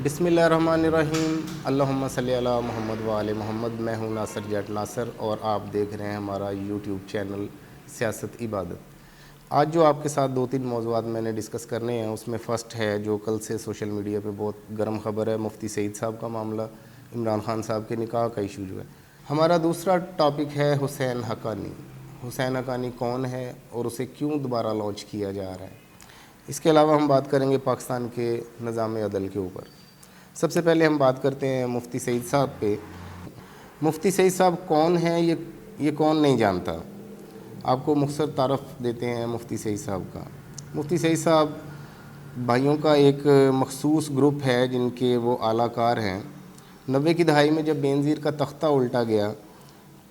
بسم اللہ الرحمن الرحیم، اللہم صلی علی محمد و آل محمد۔ میں ہوں ناصر جٹ ناصر اور آپ دیکھ رہے ہیں ہمارا یوٹیوب چینل سیاست عبادت۔ آج جو آپ کے ساتھ 2-3 موضوعات میں نے ڈسکس کرنے ہیں، اس میں فرسٹ ہے جو کل سے سوشل میڈیا پہ بہت گرم خبر ہے، مفتی سعید صاحب کا معاملہ، عمران خان صاحب کے نکاح کا ایشو جو ہے۔ ہمارا دوسرا ٹاپک ہے حسین حقانی۔ حسین حقانی کون ہے اور اسے کیوں دوبارہ لانچ کیا جا رہا ہے؟ اس کے علاوہ ہم بات کریں گے پاکستان کے نظام عدل کے اوپر۔ سب سے پہلے ہم بات کرتے ہیں مفتی سعید صاحب پہ۔ مفتی سعید صاحب کون ہیں، یہ کون نہیں جانتا؟ آپ کو مختصر تعارف دیتے ہیں مفتی سعید صاحب کا۔ مفتی سعید صاحب بھائیوں کا ایک مخصوص گروپ ہے جن کے وہ اعلیٰ کار ہیں۔ 90 کی دہائی میں جب بینظیر کا تختہ الٹا گیا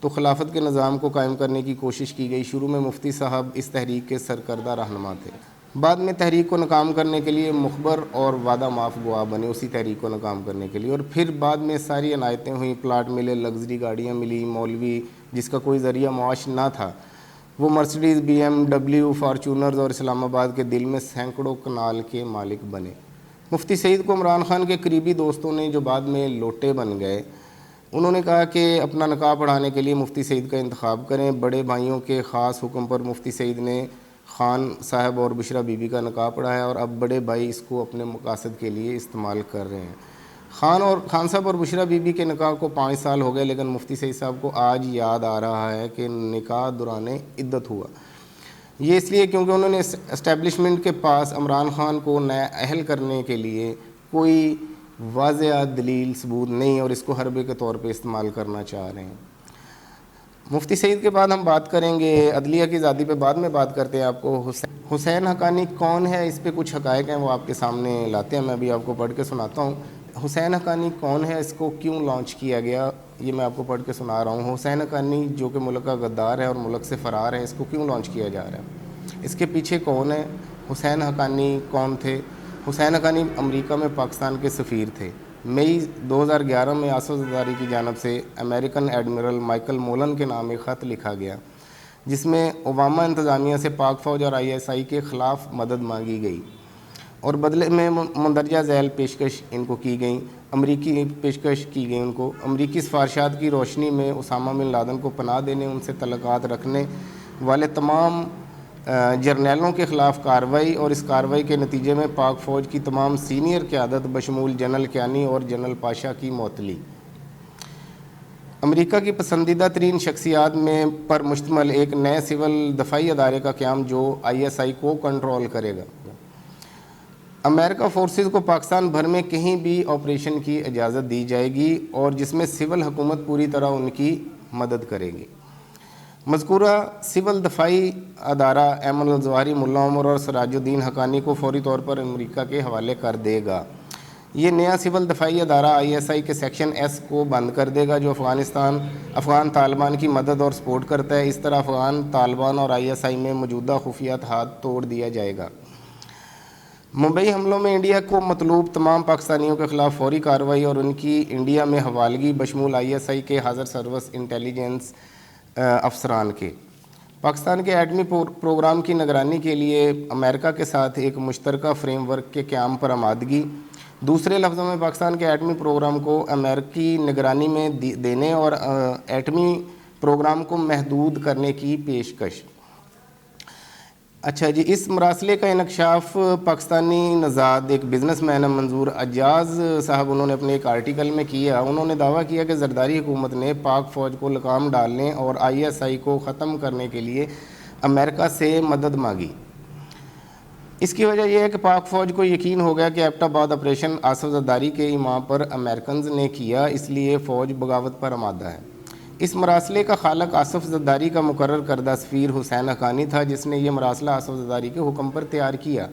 تو خلافت کے نظام کو قائم کرنے کی کوشش کی گئی۔ شروع میں مفتی صاحب اس تحریک کے سرکردہ رہنما تھے، بعد میں تحریک کو ناکام کرنے کے لیے مخبر اور وعدہ معاف گواہ بنے اسی تحریک کو ناکام کرنے کے لیے، اور پھر بعد میں ساری عنایتیں ہوئیں، پلاٹ ملے، لگژری گاڑیاں ملی، مولوی جس کا کوئی ذریعہ معاش نہ تھا وہ مرسڈیز، BMW، فارچونرز اور اسلام آباد کے دل میں سینکڑوں کنال کے مالک بنے۔ مفتی سعید کو عمران خان کے قریبی دوستوں نے جو بعد میں لوٹے بن گئے، انہوں نے کہا کہ اپنا نکاح پڑھانے کے لیے مفتی سعید کا انتخاب کریں۔ بڑے بھائیوں کے خاص حکم پر مفتی سعید نے خان صاحب اور بشرا بی بی کا نکاح پڑھایا اور اب بڑے بھائی اس کو اپنے مقاصد کے لیے استعمال کر رہے ہیں۔ خان صاحب اور بشرا بی بی کے نکاح کو 5 سال ہو گئے، لیکن مفتی سعید صاحب کو آج یاد آ رہا ہے کہ نکاح دوران عدت ہوا۔ یہ اس لیے کیونکہ انہوں نے اسٹیبلشمنٹ کے پاس عمران خان کو نیا اہل کرنے کے لیے کوئی واضح دلیل ثبوت نہیں اور اس کو حربے کے طور پہ استعمال کرنا چاہ رہے ہیں۔ مفتی سعید کے بعد ہم بات کریں گے عدلیہ کی آزادی پہ، بعد میں بات کرتے ہیں۔ آپ کو حسین حقانی کون ہے، اس پہ کچھ حقائق ہیں وہ آپ کے سامنے لاتے ہیں، میں ابھی آپ کو پڑھ کے سناتا ہوں۔ حسین حقانی کون ہے، اس کو کیوں لانچ کیا گیا، یہ میں آپ کو پڑھ کے سنا رہا ہوں۔ حسین حقانی جو کہ ملک کا غدار ہے اور ملک سے فرار ہے، اس کو کیوں لانچ کیا جا رہا ہے، اس کے پیچھے کون ہے، حسین حقانی کون تھے؟ حسین حقانی امریکہ میں پاکستان کے سفیر تھے۔ مئی 2011 میں آصف زرداری کی جانب سے امریکن ایڈمرل مائیکل مولن کے نام ایک خط لکھا گیا جس میں اوباما انتظامیہ سے پاک فوج اور ISI کے خلاف مدد مانگی گئی اور بدلے میں مندرجہ ذیل پیشکش ان کو کی گئیں۔ امریکی پیشکش کی گئی ان کو امریکی سفارشات کی روشنی میں اسامہ بن لادن کو پناہ دینے، ان سے تعلقات رکھنے والے تمام جرنیلوں کے خلاف کارروائی، اور اس کارروائی کے نتیجے میں پاک فوج کی تمام سینئر قیادت بشمول جنرل کیانی اور جنرل پاشا کی معطلی۔ امریکہ کی پسندیدہ ترین شخصیات میں پر مشتمل ایک نئے سول دفاعی ادارے کا قیام جو ISI کو کنٹرول کرے گا۔ امریکہ فورسز کو پاکستان بھر میں کہیں بھی آپریشن کی اجازت دی جائے گی اور جس میں سول حکومت پوری طرح ان کی مدد کرے گی۔ مذکورہ سول دفاعی ادارہ ایمن الظواہری، ملا عمر اور سراج الدین حقانی کو فوری طور پر امریکہ کے حوالے کر دے گا۔ یہ نیا سول دفاعی ادارہ ISI کے سیکشن S کو بند کر دے گا جو افغان طالبان کی مدد اور سپورٹ کرتا ہے۔ اس طرح افغان طالبان اور ISI میں موجودہ خفیہ اتحاد توڑ دیا جائے گا۔ ممبئی حملوں میں انڈیا کو مطلوب تمام پاکستانیوں کے خلاف فوری کارروائی اور ان کی انڈیا میں حوالگی بشمول ISI کے حاضر سروس انٹیلیجنس افسران کے۔ پاکستان کے ایٹمی پروگرام کی نگرانی کے لیے امریکہ کے ساتھ ایک مشترکہ فریم ورک کے قیام پر آمادگی۔ دوسرے لفظوں میں پاکستان کے ایٹمی پروگرام کو امریکی نگرانی میں دینے اور ایٹمی پروگرام کو محدود کرنے کی پیشکش۔ اچھا جی، اس مراسلے کا انکشاف پاکستانی نژاد ایک بزنس مین ہے منظور اجاز صاحب، انہوں نے اپنے ایک آرٹیکل میں کیا۔ انہوں نے دعویٰ کیا کہ زرداری حکومت نے پاک فوج کو لگام ڈالنے اور ISI کو ختم کرنے کے لیے امریکہ سے مدد مانگی۔ اس کی وجہ یہ ہے کہ پاک فوج کو یقین ہو گیا کہ ایبٹ آباد آپریشن آصف زرداری کے ایما پر امریکنز نے کیا، اس لیے فوج بغاوت پر آمادہ ہے۔ اس مراسلے کا خالق آصف زرداری کا مقرر کردہ سفیر حسین حقانی تھا جس نے یہ مراسلہ آصف زرداری کے حکم پر تیار کیا۔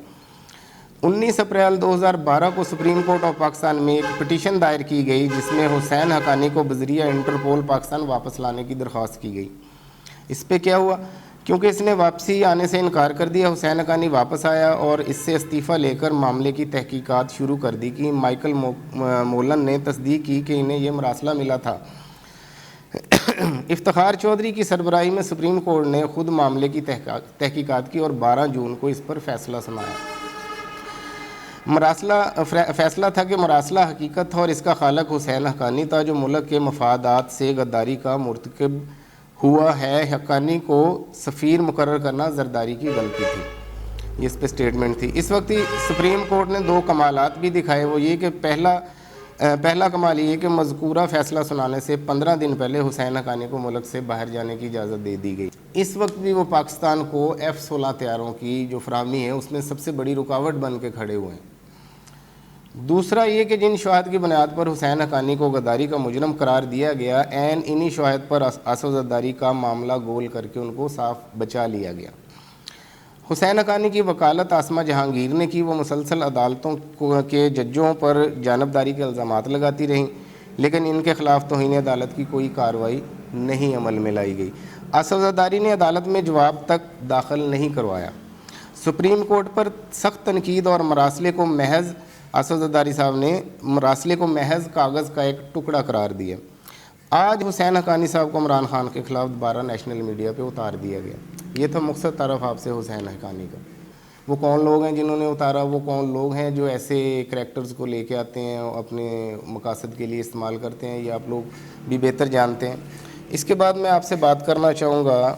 19 اپریل 2012 کو سپریم کورٹ آف پاکستان میں ایک پٹیشن دائر کی گئی جس میں حسین حقانی کو بذریعہ انٹرپول پاکستان واپس لانے کی درخواست کی گئی۔ اس پہ کیا ہوا؟ کیونکہ اس نے واپسی آنے سے انکار کر دیا، حسین حقانی واپس آیا اور اس سے استعفیٰ لے کر معاملے کی تحقیقات شروع کر دی کہ مائیکل مولن نے تصدیق کی کہ انہیں یہ مراسلہ ملا تھا۔ افتخار چودھری کی سربراہی میں سپریم کورٹ نے خود معاملے کی تحقیقات کی اور 12 جون کو اس پر فیصلہ سنایا۔ مراسلہ فیصلہ تھا کہ مراسلہ حقیقت تھا اور اس کا خالق حسین حقانی تھا جو ملک کے مفادات سے غداری کا مرتکب ہوا ہے. حقانی کو سفیر مقرر کرنا زرداری کی غلطی تھی. یہ اس پہ سٹیٹمنٹ تھی. اس وقت سپریم کورٹ نے 2 کمالات بھی دکھائے. وہ یہ کہ پہلا کمال یہ کہ مذکورہ فیصلہ سنانے سے 15 دن پہلے حسین حقانی کو ملک سے باہر جانے کی اجازت دے دی گئی. اس وقت بھی وہ پاکستان کو F-16 طیاروں کی جو فراہمی ہے اس میں سب سے بڑی رکاوٹ بن کے کھڑے ہوئے ہیں. دوسرا یہ کہ جن شواہد کی بنیاد پر حسین حقانی کو غداری کا مجرم قرار دیا گیا، انہی شواہد پر اسد زرداری کا معاملہ گول کر کے ان کو صاف بچا لیا گیا. حسین حقانی کی وکالت عاصمہ جہانگیر نے کی. وہ مسلسل عدالتوں کے ججوں پر جانبداری کے الزامات لگاتی رہیں لیکن ان کے خلاف توہین عدالت کی کوئی کارروائی نہیں عمل میں لائی گئی. اسد زرداری نے عدالت میں جواب تک داخل نہیں کروایا. سپریم کورٹ پر سخت تنقید اور مراسلے کو محض اسد زرداری صاحب نے مراسلے کو محض کاغذ کا ایک ٹکڑا قرار دیا. آج حسین حقانی صاحب کو عمران خان کے خلاف دوبارہ نیشنل میڈیا پہ اتار دیا گیا. یہ تھا مختصر تعارف آپ سے حسین حقانی کا. وہ کون لوگ ہیں جنہوں نے اتارا؟ وہ کون لوگ ہیں جو ایسے کریکٹرز کو لے کے آتے ہیں اپنے مقاصد کے لیے استعمال کرتے ہیں؟ یہ آپ لوگ بھی بہتر جانتے ہیں. اس کے بعد میں آپ سے بات کرنا چاہوں گا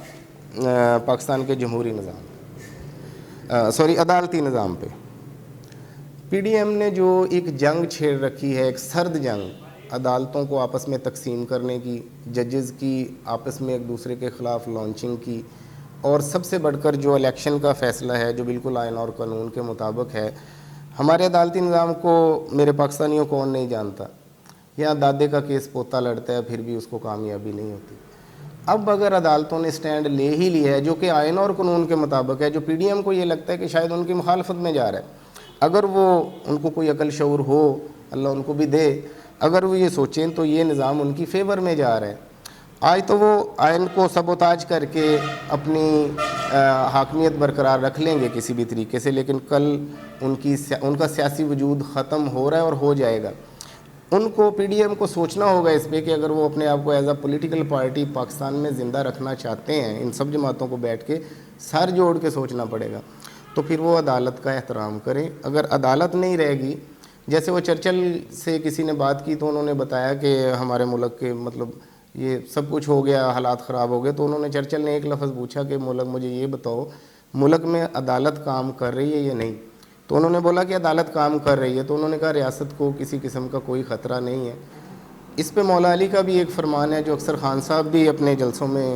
پاکستان کے جمہوری نظام عدالتی نظام پہ. پی ڈی ایم نے جو ایک جنگ چھیڑ رکھی ہے، ایک سرد جنگ عدالتوں کو آپس میں تقسیم کرنے کی، ججز کی آپس میں ایک دوسرے کے خلاف لانچنگ کی، اور سب سے بڑھ کر جو الیکشن کا فیصلہ ہے جو بالکل آئین اور قانون کے مطابق ہے. ہمارے عدالتی نظام کو میرے پاکستانیوں کون نہیں جانتا؟ یہاں دادے کا کیس پوتا لڑتا ہے پھر بھی اس کو کامیابی نہیں ہوتی. اب اگر عدالتوں نے سٹینڈ لے ہی لیا ہے جو کہ آئین اور قانون کے مطابق ہے، جو پی ڈی ایم کو یہ لگتا ہے کہ شاید ان کی مخالفت میں جا رہا ہے، اگر وہ ان کو کوئی عقل شعور ہو، اللہ ان کو بھی دے، اگر وہ یہ سوچیں تو یہ نظام ان کی فیور میں جا رہا ہے. آج تو وہ آئین کو سبوتاج کر کے اپنی حاکمیت برقرار رکھ لیں گے کسی بھی طریقے سے، لیکن کل ان کا سیاسی وجود ختم ہو رہا ہے اور ہو جائے گا. ان کو پی ڈی ایم کو سوچنا ہوگا اس پہ کہ اگر وہ اپنے آپ کو as a political party Pakistan میں زندہ رکھنا چاہتے ہیں، ان سب جماعتوں کو بیٹھ کے سر جوڑ کے سوچنا پڑے گا. تو پھر وہ عدالت کا احترام کریں. اگر عدالت نہیں رہے گی، جیسے وہ چرچل سے کسی نے بات کی تو انہوں نے بتایا کہ ہمارے ملک کے مطلب یہ سب کچھ ہو گیا، حالات خراب ہو گئے، تو انہوں نے چرچل نے ایک لفظ پوچھا کہ مجھے یہ بتاؤ ملک میں عدالت کام کر رہی ہے یا نہیں؟ تو انہوں نے بولا کہ عدالت کام کر رہی ہے. تو انہوں نے کہا ریاست کو کسی قسم کا کوئی خطرہ نہیں ہے. اس پہ مولا علی کا بھی ایک فرمان ہے جو اکثر خان صاحب بھی اپنے جلسوں میں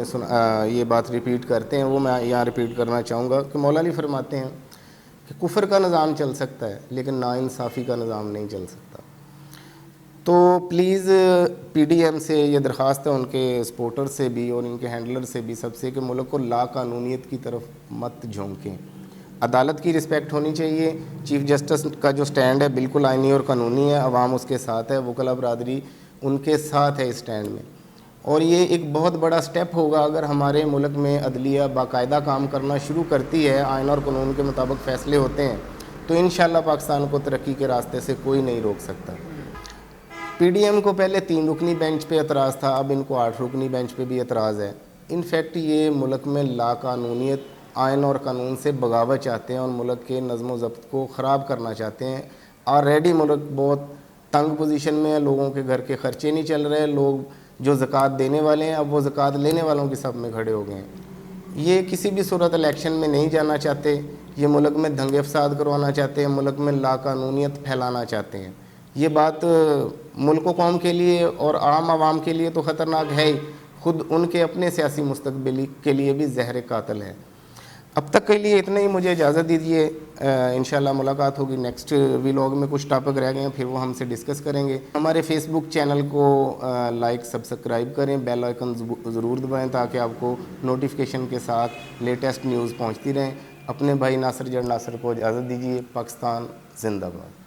یہ بات ریپیٹ کرتے ہیں، وہ میں یہاں ریپیٹ کرنا چاہوں گا کہ مولا علی فرماتے ہیں کہ کفر کا نظام چل سکتا ہے لیکن ناانصافی کا نظام نہیں چل سکتا. تو پلیز پی ڈی ایم سے یہ درخواست ہے، ان کے سپورٹر سے بھی اور ان کے ہینڈلر سے بھی، سب سے، کہ ملک کو لا قانونیت کی طرف مت جھونکیں. عدالت کی رسپیکٹ ہونی چاہیے. چیف جسٹس کا جو سٹینڈ ہے بالکل آئینی اور قانونی ہے، عوام اس کے ساتھ ہے، وکلاء برادری ان کے ساتھ ہے اس سٹینڈ میں. اور یہ ایک بہت بڑا سٹیپ ہوگا اگر ہمارے ملک میں عدلیہ باقاعدہ کام کرنا شروع کرتی ہے، آئین اور قانون کے مطابق فیصلے ہوتے ہیں، تو انشاءاللہ پاکستان کو ترقی کے راستے سے کوئی نہیں روک سکتا. پی ڈی ایم کو پہلے 3 رکنی بینچ پہ اعتراض تھا، اب ان کو 8 رکنی بینچ پہ بھی اعتراض ہے. انفیکٹ یہ ملک میں لا قانونیت، آئین اور قانون سے بغاوت چاہتے ہیں اور ملک کے نظم و ضبط کو خراب کرنا چاہتے ہیں. آلریڈی ملک بہت تنگ پوزیشن میں ہے، لوگوں کے گھر کے خرچے نہیں چل رہے، لوگ جو زکوٰۃ دینے والے ہیں اب وہ زکوٰۃ لینے والوں کی صف میں کھڑے ہو گئے ہیں. یہ کسی بھی صورت الیکشن میں نہیں جانا چاہتے، یہ ملک میں دنگے فساد کروانا چاہتے ہیں، ملک میں لا قانونیت پھیلانا چاہتے ہیں. یہ بات ملک و قوم کے لیے اور عام عوام کے لیے تو خطرناک ہے ہی، خود ان کے اپنے سیاسی مستقبل کے لیے بھی زہر قاتل ہے. اب تک کے لیے اتنا ہی، مجھے اجازت دیجیے. انشاءاللہ ملاقات ہوگی نیکسٹ ویلاگ میں. کچھ ٹاپک رہ گئے ہیں پھر وہ ہم سے ڈسکس کریں گے. ہمارے فیس بک چینل کو لائک سبسکرائب کریں، بیل آئیکن ضرور دبائیں تاکہ آپ کو نوٹیفیکیشن کے ساتھ لیٹسٹ نیوز پہنچتی رہیں. اپنے بھائی ناصر جڑ ناصر کو اجازت دیجیے. پاکستان زندہ باد.